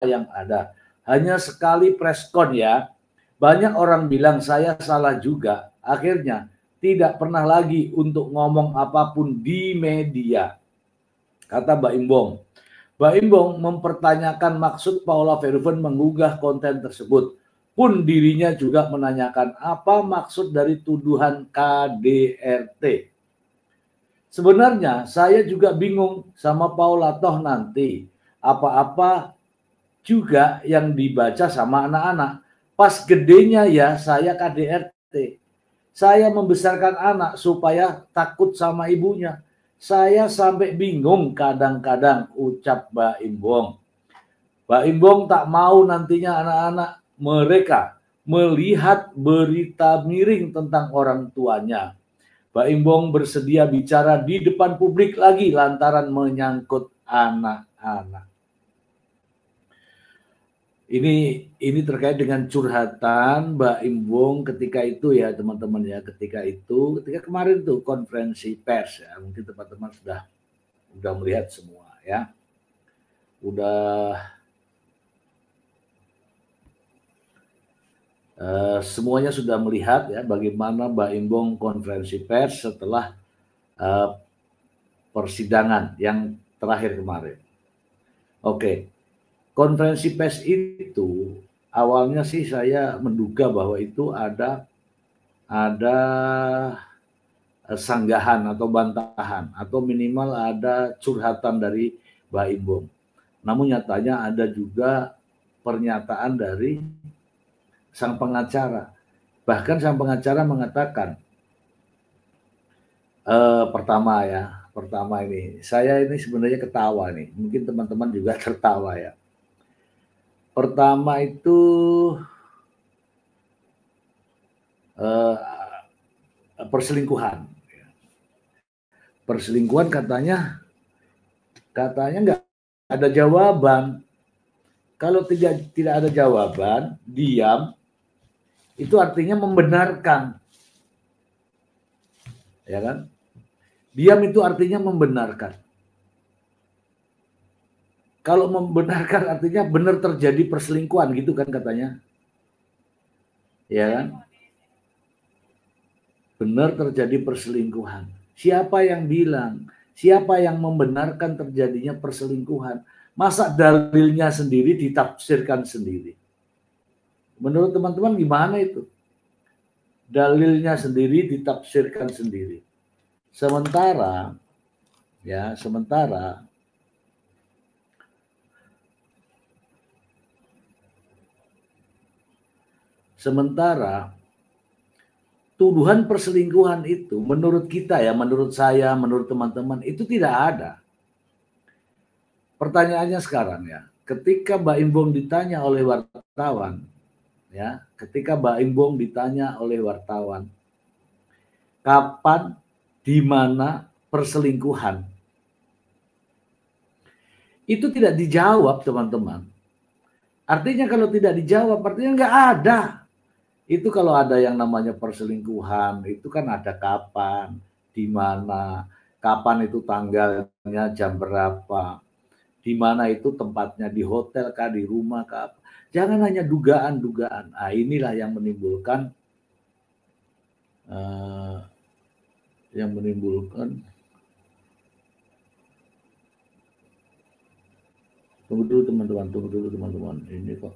yang ada. Hanya sekali preskon ya. Banyak orang bilang saya salah juga. Akhirnya tidak pernah lagi untuk ngomong apapun di media. Kata Mbak Imbong. Mbak Imbong mempertanyakan maksud Paula Verhoeven mengunggah konten tersebut. Pun dirinya juga menanyakan apa maksud dari tuduhan KDRT. Sebenarnya saya juga bingung sama Paula, toh nanti apa-apa juga yang dibaca sama anak-anak. Pas gedenya ya saya KDRT. Saya membesarkan anak supaya takut sama ibunya. Saya sampai bingung kadang-kadang, ucap Mbak Imbong. Mbak Imbong tak mau nantinya anak-anak mereka melihat berita miring tentang orang tuanya. Mbak Imbong bersedia bicara di depan publik lagi lantaran menyangkut anak-anak. Ini terkait dengan curhatan Mbak Imbong ketika itu ya teman-teman ya, ketika kemarin tuh konferensi pers ya, mungkin teman-teman sudah melihat semua ya, semuanya sudah melihat ya bagaimana Mbak Imbong konferensi pers setelah persidangan yang terakhir kemarin. Oke. Konferensi pers itu awalnya sih saya menduga bahwa itu ada sanggahan atau bantahan atau minimal ada curhatan dari Mbak Imbong. Namun nyatanya ada juga pernyataan dari sang pengacara. Bahkan sang pengacara mengatakan pertama ini saya ini sebenarnya ketawa nih, mungkin teman-teman juga tertawa ya. Pertama itu perselingkuhan. Perselingkuhan katanya nggak ada jawaban. Kalau tidak ada jawaban, diam, itu artinya membenarkan. Ya kan? Diam itu artinya membenarkan. Kalau membenarkan artinya benar terjadi perselingkuhan gitu kan katanya. Ya kan? Benar terjadi perselingkuhan. Siapa yang bilang? Siapa yang membenarkan terjadinya perselingkuhan? Masa dalilnya sendiri ditafsirkan sendiri? Menurut teman-teman gimana itu? Dalilnya sendiri ditafsirkan sendiri. Sementara tuduhan perselingkuhan itu menurut kita ya, menurut saya, menurut teman-teman itu tidak ada. Pertanyaannya sekarang ya, ketika Mbak Imbong ditanya oleh wartawan, kapan, di mana perselingkuhan, itu tidak dijawab teman-teman. Artinya kalau tidak dijawab, artinya nggak ada. Itu kalau ada yang namanya perselingkuhan, itu kan ada kapan, di mana, kapan itu tanggalnya, jam berapa, di mana itu tempatnya, di hotel kah, di rumah kah. Jangan hanya dugaan-dugaan. Nah, inilah yang menimbulkan tunggu dulu teman-teman. Ini kok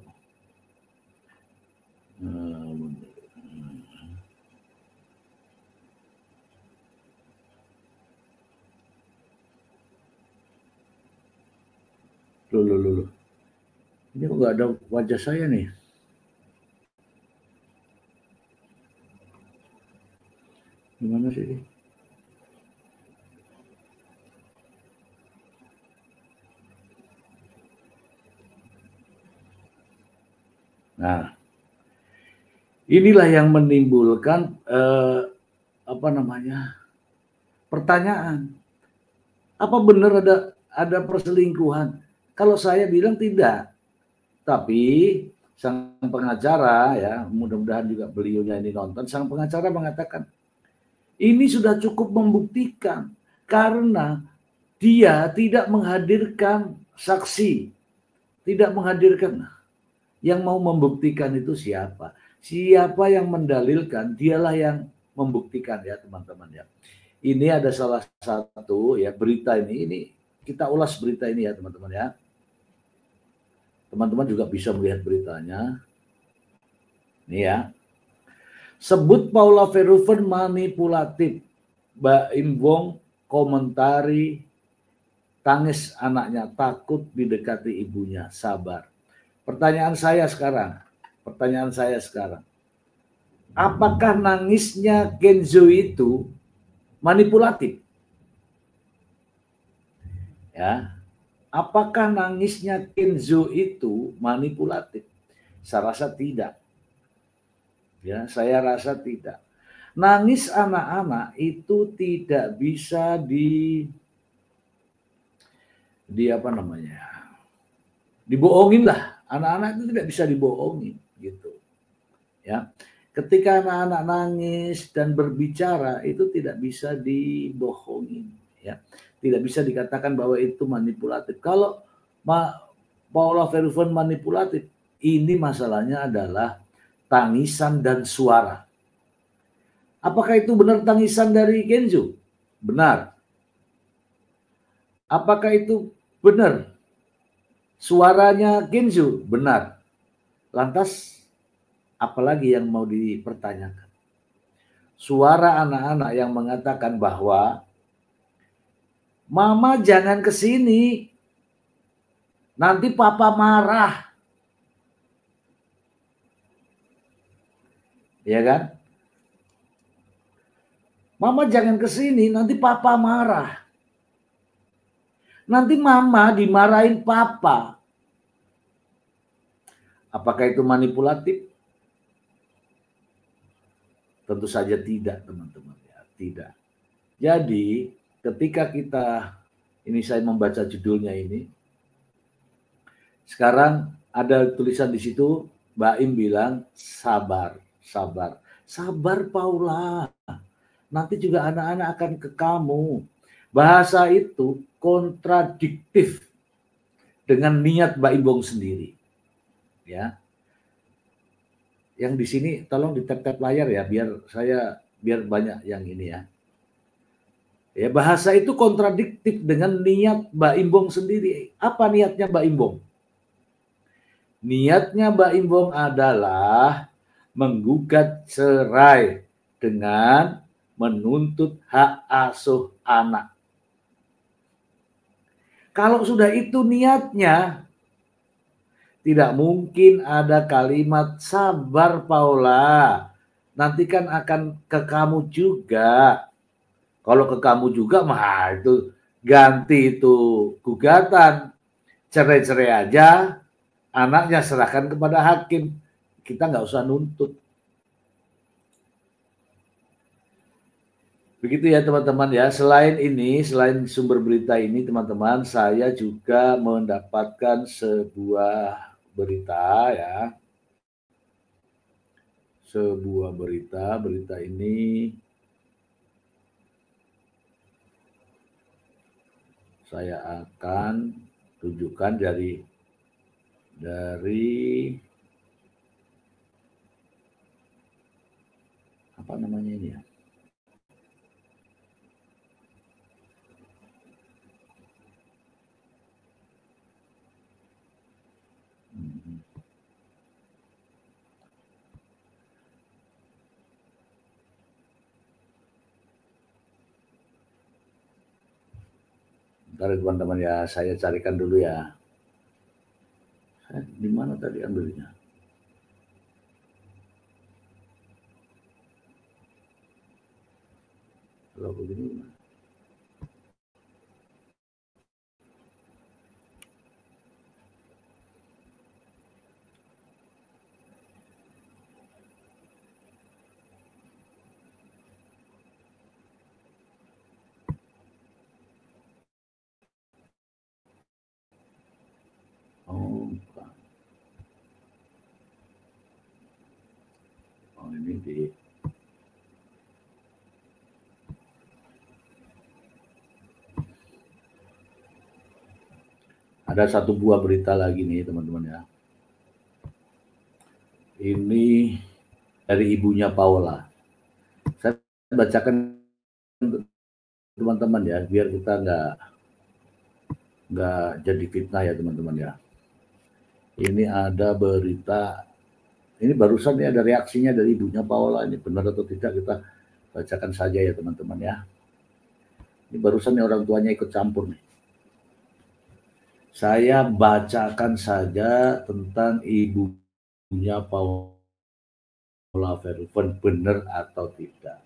Loh. Ini kok nggak ada wajah saya nih. Gimana sih ini? Nah, inilah yang menimbulkan pertanyaan. Apa benar ada perselingkuhan? Kalau saya bilang tidak. Tapi sang pengacara ya, mudah-mudahan juga beliaunya ini nonton, sang pengacara mengatakan ini sudah cukup membuktikan karena dia tidak menghadirkan saksi tidak menghadirkan. Yang mau membuktikan itu siapa? Siapa yang mendalilkan, dialah yang membuktikan ya teman-teman ya. Ini ada salah satu ya berita ini kita ulas berita ini ya teman-teman ya. Teman-teman juga bisa melihat beritanya. Ini ya. Sebut Paula Verhoeven manipulatif. Mbak Imbong komentari tangis anaknya takut didekati ibunya, sabar. Pertanyaan saya sekarang, apakah nangisnya Kenzo itu manipulatif? Ya, apakah nangisnya Kenzo itu manipulatif? Saya rasa tidak. Ya, saya rasa tidak. Nangis anak-anak itu tidak bisa dibohongin lah. Anak-anak itu tidak bisa dibohongin gitu. Ya. Ketika anak-anak nangis dan berbicara itu tidak bisa dibohongin ya. Tidak bisa dikatakan bahwa itu manipulatif. Kalau Paula Verhoeven manipulatif, ini masalahnya adalah tangisan dan suara. Apakah itu benar tangisan dari Kenzo? Benar. Apakah itu benar suaranya Kenzo? Benar. Lantas apalagi yang mau dipertanyakan? Suara anak-anak yang mengatakan bahwa Mama jangan ke sini, nanti Papa marah. Ya kan? Mama jangan ke sini, nanti Papa marah. Nanti Mama dimarahin Papa. Apakah itu manipulatif? Tentu saja tidak, teman-teman. Ya, tidak. Jadi, ketika ini saya membaca judulnya ini, sekarang ada tulisan di situ, Mbak Im bilang, sabar, sabar. Sabar Paula, nanti juga anak-anak akan ke kamu. Bahasa itu kontradiktif dengan niat Mbak Imbong sendiri. Ya. Yang di sini tolong ditap-tap layar ya biar banyak yang ini ya. Ya, bahasa itu kontradiktif dengan niat Mbak Imbong sendiri. Apa niatnya Mbak Imbong? Niatnya Mbak Imbong adalah menggugat cerai dengan menuntut hak asuh anak. Kalau sudah itu niatnya, tidak mungkin ada kalimat sabar Paula. Nanti kan akan ke kamu juga. Kalau ke kamu juga mah itu ganti itu gugatan. Cerai-cerai aja, anaknya serahkan kepada hakim. Kita nggak usah nuntut. Begitu ya teman-teman ya. Selain sumber berita ini teman-teman, saya juga mendapatkan sebuah berita ya. Sebuah berita ini saya akan tunjukkan dari apa namanya ini ya. Bentar teman-teman ya, saya carikan dulu ya. Di mana tadi ambilnya? Kalau begini ini di Ada satu buah berita lagi nih teman-teman ya. Ini dari ibunya Paula. Saya bacakan teman-teman ya, biar kita nggak jadi fitnah ya teman-teman ya. Ini ada berita, ini barusan ya ada reaksinya dari ibunya Paula. Ini benar atau tidak kita bacakan saja ya teman-teman ya. Ini barusan nih orang tuanya ikut campur nih. Saya bacakan saja tentang ibunya Paula Verhoeven, benar atau tidak.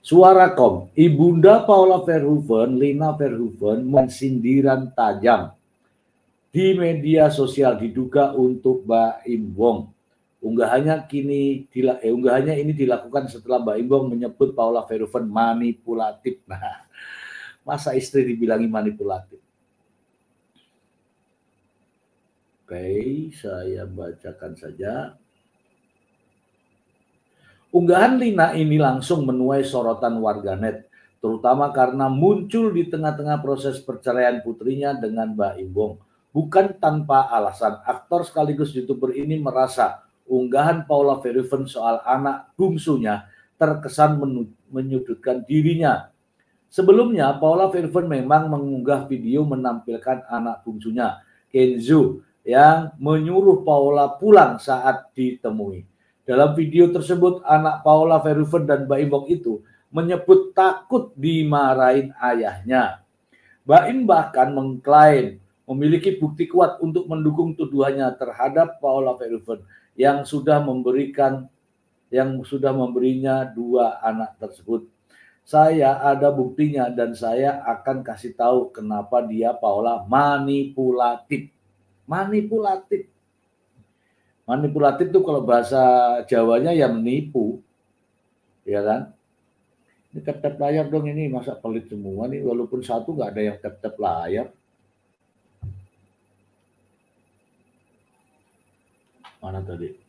Suarakom, Ibunda Paula Verhoeven, Lina Verhoeven, mensindiran tajam di media sosial diduga untuk Baim Wong. Unggahannya ini dilakukan setelah Baim Wong menyebut Paula Verhoeven manipulatif. Nah, masa istri dibilangi manipulatif? Oke, saya bacakan saja. Unggahan Lina ini langsung menuai sorotan warganet, terutama karena muncul di tengah-tengah proses perceraian putrinya dengan Baim Wong. Bukan tanpa alasan, aktor sekaligus YouTuber ini merasa unggahan Paula Verhoeven soal anak bungsunya terkesan menyudutkan dirinya. Sebelumnya, Paula Verhoeven memang mengunggah video menampilkan anak bungsunya, Kenzo, yang menyuruh Paula pulang saat ditemui. Dalam video tersebut, anak Paula Verhoeven dan Baim Wong itu menyebut takut dimarahin ayahnya. Baim bahkan mengklaim memiliki bukti kuat untuk mendukung tuduhannya terhadap Paula Verhoeven yang sudah memberinya 2 anak tersebut. Saya ada buktinya dan saya akan kasih tahu kenapa dia Paula manipulatif. Manipulatif. Manipulatif itu kalau bahasa Jawanya ya menipu. Ya kan? Ini tap-tap layar dong ini, masa pelit semua nih, walaupun satu nggak ada yang tap-tap layar. Mana tadi?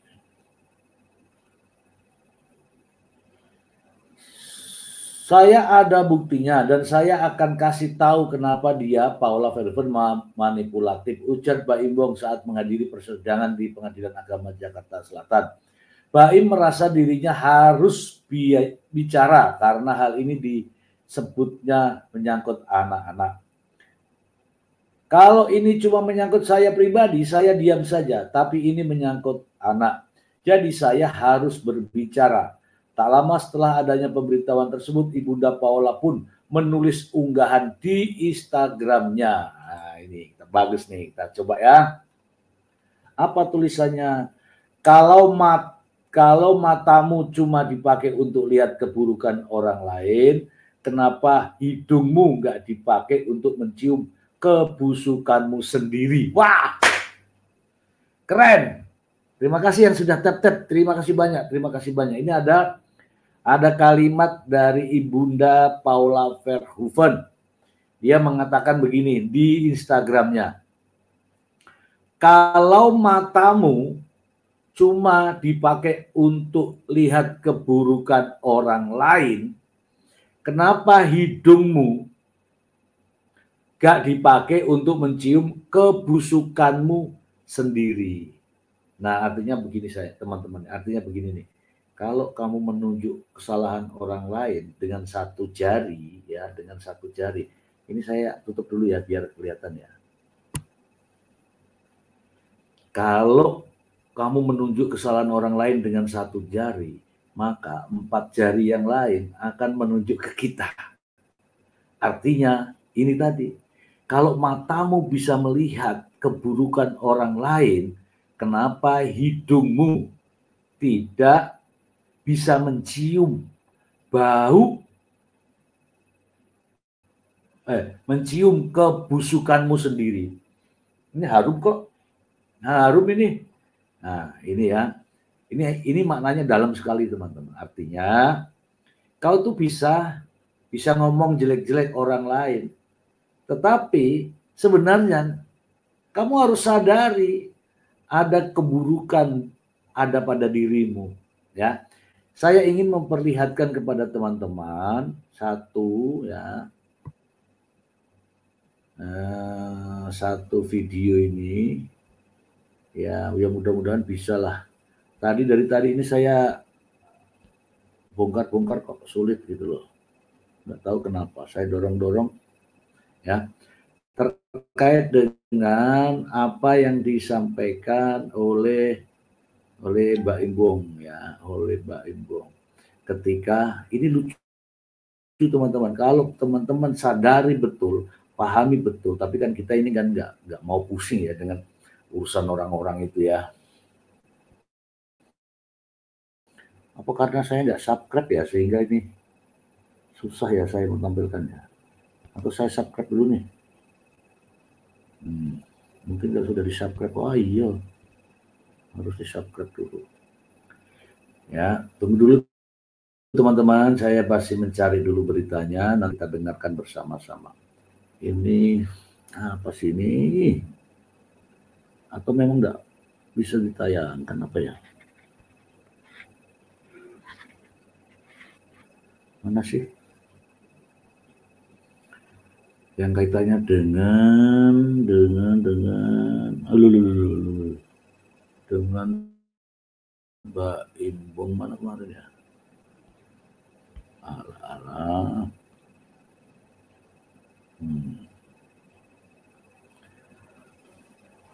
Saya ada buktinya dan saya akan kasih tahu kenapa dia Paula Verhoeven manipulatif, ujar Baim Wong saat menghadiri persidangan di Pengadilan Agama Jakarta Selatan. Baim merasa dirinya harus bicara karena hal ini disebutnya menyangkut anak-anak. Kalau ini cuma menyangkut saya pribadi, saya diam saja, tapi ini menyangkut anak. Jadi saya harus berbicara. Tak lama setelah adanya pemberitahuan tersebut, Ibunda Paula pun menulis unggahan di Instagramnya. Nah, ini bagus nih, kita coba ya. Apa tulisannya? Kalau matamu cuma dipakai untuk lihat keburukan orang lain, kenapa hidungmu nggak dipakai untuk mencium kebusukanmu sendiri? Wah, keren. Terima kasih yang sudah tap-tap. Terima kasih banyak. Terima kasih banyak. Ini ada kalimat dari Ibunda Paula Verhoeven. Dia mengatakan begini di Instagramnya. Kalau matamu cuma dipakai untuk lihat keburukan orang lain, kenapa hidungmu gak dipakai untuk mencium kebusukanmu sendiri? Nah, artinya begini teman-teman. Artinya begini nih. Kalau kamu menunjuk kesalahan orang lain dengan satu jari, ya, dengan satu jari. Ini saya tutup dulu ya, biar kelihatan ya. Kalau kamu menunjuk kesalahan orang lain dengan satu jari, maka 4 jari yang lain akan menunjuk ke kita. Artinya, ini tadi. Kalau matamu bisa melihat keburukan orang lain, kenapa hidungmu tidak bisa mencium mencium kebusukanmu sendiri? Ini harum kok. Harum ini. Nah, ini ya. Ini maknanya dalam sekali, teman-teman. Artinya, kau tuh bisa ngomong jelek-jelek orang lain. Tetapi sebenarnya kamu harus sadari ada keburukan ada pada dirimu, ya. Saya ingin memperlihatkan kepada teman-teman satu, ya. satu video ini, ya mudah-mudahan bisa lah. Dari tadi ini saya bongkar-bongkar kok sulit gitu loh. Nggak tahu kenapa, saya dorong-dorong ya. Terkait dengan apa yang disampaikan oleh Mbak Imbong ya, oleh Mbak Imbong. Ketika ini lucu teman-teman, kalau teman-teman sadari betul, pahami betul, tapi kan kita ini kan nggak mau pusing ya dengan urusan orang-orang itu ya. Apa karena saya nggak subscribe ya sehingga ini susah ya saya menampilkannya? Atau saya subscribe dulu nih? Mungkin kalau sudah di subscribe, oh iya harus di subscribe dulu. Ya, tunggu dulu teman-teman, saya masih mencari dulu beritanya, nanti kita dengarkan bersama-sama. Ini apa sih ini? Atau memang nggak bisa ditayangkan apa ya? Mana sih? Yang kaitannya dengan Mbak Imbong mana kemarin ya? Alah.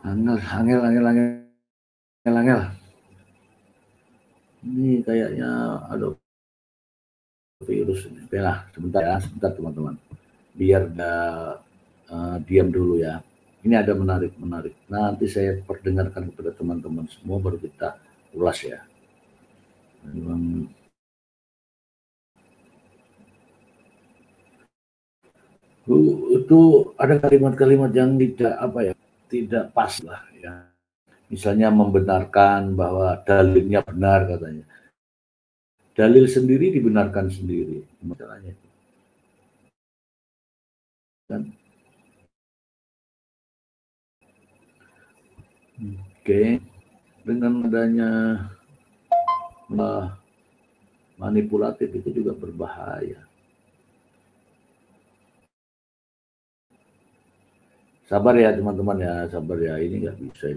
Angel. Ini kayaknya ada virus ini. Oke lah, sebentar teman-teman. Biar diam dulu ya. Ini ada menarik. Nanti saya perdengarkan kepada teman-teman semua baru kita ulas ya. Memang itu ada kalimat-kalimat yang tidak pas lah ya. Misalnya membenarkan bahwa dalilnya benar katanya. Dalil sendiri dibenarkan sendiri. Masalahnya itu. Kan? Oke. Dengan adanya manipulatif itu juga berbahaya. Sabar ya teman-teman ya, sabar ya. Ini nggak bisa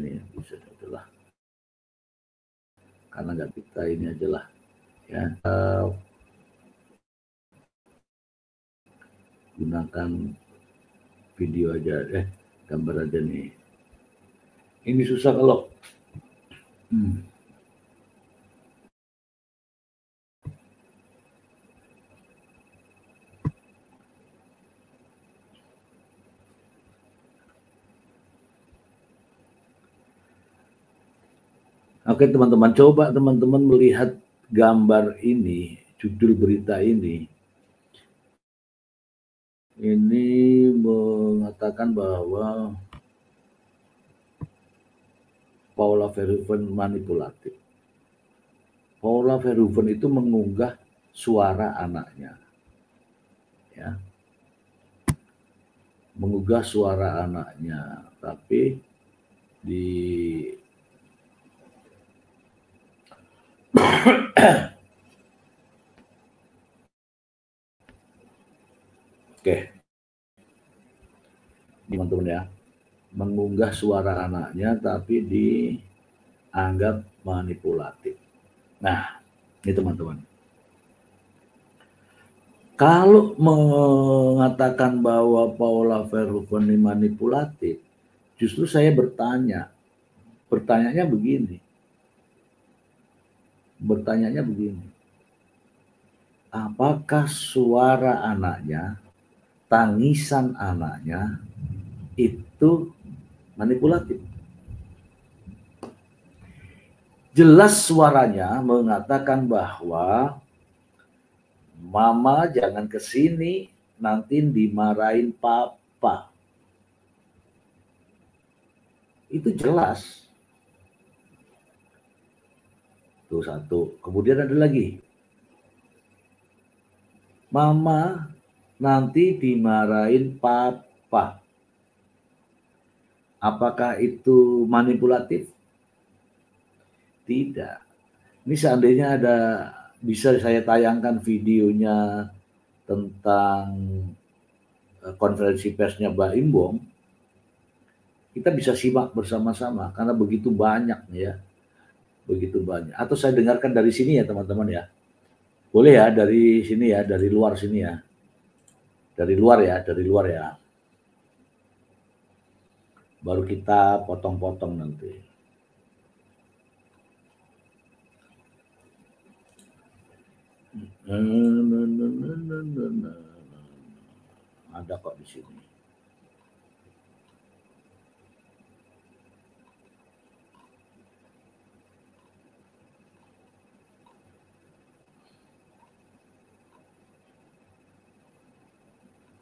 itulah. Karena nggak kita ini aja lah ya. Gunakan video aja gambar aja nih. Ini susah kalau Oke teman-teman, coba teman-teman melihat gambar ini, judul berita ini. Ini mengatakan bahwa Paula Verhoeven manipulatif. Paula Verhoeven itu mengunggah suara anaknya. Ya. Mengunggah suara anaknya, tapi di Oke. Teman-teman ya. Mengunggah suara anaknya tapi dianggap manipulatif. Nah, ini teman-teman. Kalau mengatakan bahwa Paula Verhoeven ini manipulatif, justru saya bertanya. Bertanyanya begini. Apakah suara anaknya, tangisan anaknya itu manipulatif? Jelas suaranya mengatakan bahwa mama jangan kesini, nanti dimarahin papa. Itu jelas. Itu satu. Kemudian ada lagi. Mama nanti dimarahin papa. Apakah itu manipulatif? Tidak. Ini seandainya bisa saya tayangkan videonya tentang konferensi persnya Mbak Imbong, kita bisa simak bersama-sama karena begitu banyak ya, begitu banyak. Atau saya dengarkan dari sini ya teman-teman ya, boleh ya dari sini ya, dari luar sini ya, dari luar ya, baru kita potong-potong nanti. Ada kok di sini.